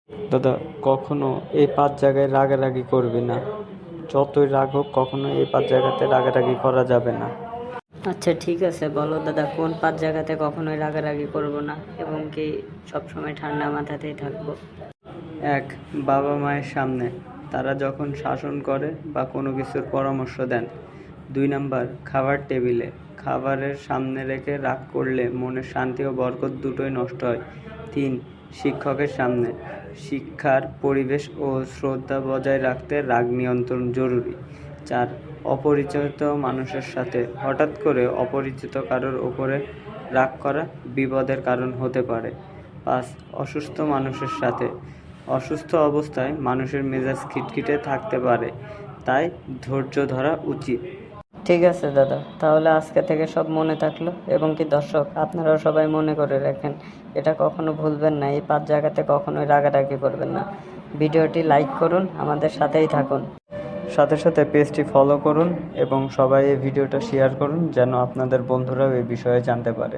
দাদা, কখনো এই 5 জায়গায় রাগারাগি করবি না। যতই রাগ হোক, কখনো এই 5 জায়গাতে রাগারাগি করা যাবে না। আচ্ছা ঠিক আছে, বলো দাদা কোন 5 জায়গাতে কখনোই রাগারাগি করব না এবং কি সবসময় ঠান্ডা মাথাতেই থাকবো। 1. বাবা মায়ের সামনে, তারা যখন শাসন করে বা কোনো কিছুর পরামর্শ দেন। 2 নাম্বার, খাবার টেবিলে, খাবারের সামনে রেখে রাগ করলে মনের শান্তি ও বরকত দুটোই নষ্ট হয়। 3. শিক্ষকের সামনে, শিক্ষার পরিবেশ ও শ্রদ্ধা বজায় রাখতে রাগ নিয়ন্ত্রণ জরুরি। 4. অপরিচিত মানুষের সাথে, হঠাৎ করে অপরিচিত কারোর ওপরে রাগ করা বিপদের কারণ হতে পারে। 5. অসুস্থ মানুষের সাথে, অসুস্থ অবস্থায় মানুষের মেজাজ খিটখিটে থাকতে পারে, তাই ধৈর্য ধরা উচিত। ঠিক আছে দাদা, তাহলে আজকে থেকে সব মনে থাকলো এবং কি দর্শক আপনারাও সবাই মনে করে রাখেন, এটা কখনো ভুলবেন না, এই 5 জায়গাতে কখনোই রাগারাগি করবেন না। ভিডিওটি লাইক করুন, আমাদের সাথেই থাকুন। সাথে সাথে পেজটি ফলো করুন এবং সবাই এই ভিডিওটা শেয়ার করুন যেন আপনাদের বন্ধুরাও এই বিষয়ে জানতে পারে।